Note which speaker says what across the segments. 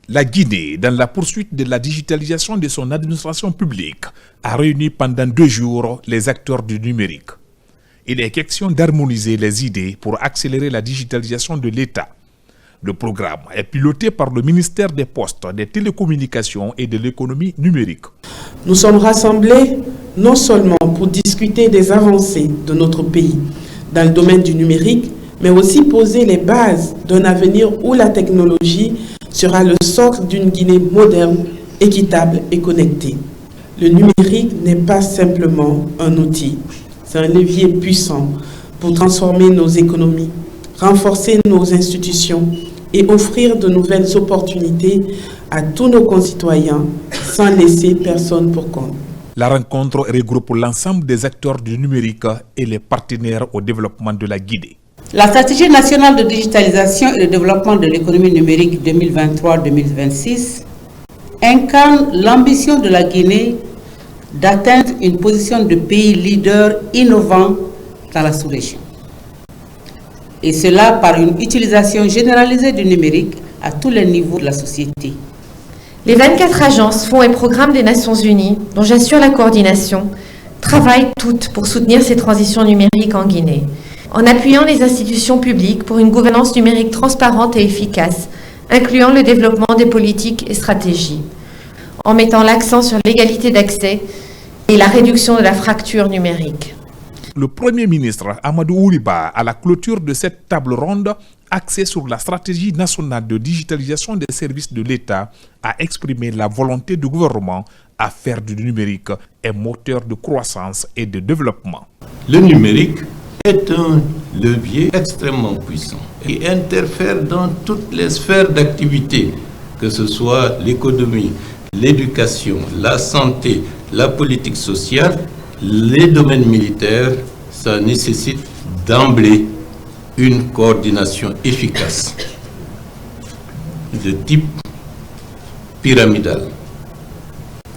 Speaker 1: La Guinée, dans la poursuite de la digitalisation de son administration publique, a réuni pendant 2 jours les acteurs du numérique. Il est question d'harmoniser les idées pour accélérer la digitalisation de l'État. Le programme est piloté par le ministère des Postes, des Télécommunications et de l'économie numérique.
Speaker 2: Nous sommes rassemblés non seulement pour discuter des avancées de notre pays dans le domaine du numérique, mais aussi poser les bases d'un avenir où la technologie sera le socle d'une Guinée moderne, équitable et connectée. Le numérique n'est pas simplement un outil, c'est un levier puissant pour transformer nos économies, renforcer nos institutions et offrir de nouvelles opportunités à tous nos concitoyens sans laisser personne pour compte.
Speaker 1: La rencontre regroupe l'ensemble des acteurs du numérique et les partenaires au développement de la Guinée.
Speaker 3: La stratégie nationale de digitalisation et de développement de l'économie numérique 2023-2026 incarne l'ambition de la Guinée d'atteindre une position de pays leader innovant dans la sous-région. Et cela par une utilisation généralisée du numérique à tous les niveaux de la société.
Speaker 4: Les 24 agences, fonds et programmes des Nations Unies, dont j'assure la coordination, travaillent toutes pour soutenir ces transitions numériques en Guinée, en appuyant les institutions publiques pour une gouvernance numérique transparente et efficace, incluant le développement des politiques et stratégies, en mettant l'accent sur l'égalité d'accès et la réduction de la fracture numérique.
Speaker 1: Le Premier ministre Amadou Ouriba, à la clôture de cette table ronde axée sur la stratégie nationale de digitalisation des services de l'État, a exprimé la volonté du gouvernement à faire du numérique un moteur de croissance et de développement.
Speaker 5: Le numérique est un levier extrêmement puissant et interfère dans toutes les sphères d'activité, que ce soit l'économie, l'éducation, la santé, la politique sociale, les domaines militaires. Ça nécessite d'emblée une coordination efficace de type pyramidal.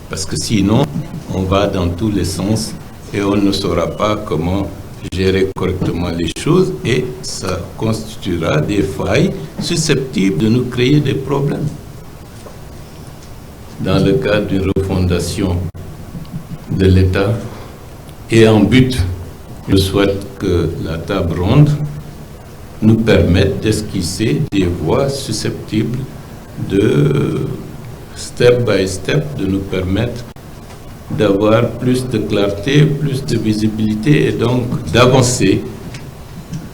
Speaker 5: Parce que sinon, on va dans tous les sens et on ne saura pas comment gérer correctement les choses et ça constituera des failles susceptibles de nous créer des problèmes. Dans le cadre d'une refondation de l'État et en but, je souhaite que la table ronde nous permette d'esquisser des voies susceptibles de, step by step, de nous permettre d'avoir plus de clarté, plus de visibilité et donc d'avancer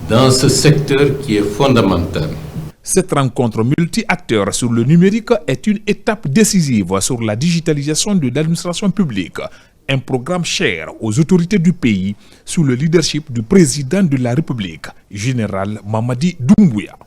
Speaker 5: dans ce secteur qui est fondamental.
Speaker 1: Cette rencontre multi-acteurs sur le numérique est une étape décisive sur la digitalisation de l'administration publique, un programme cher aux autorités du pays sous le leadership du président de la République, général Mamadi Doumbouya.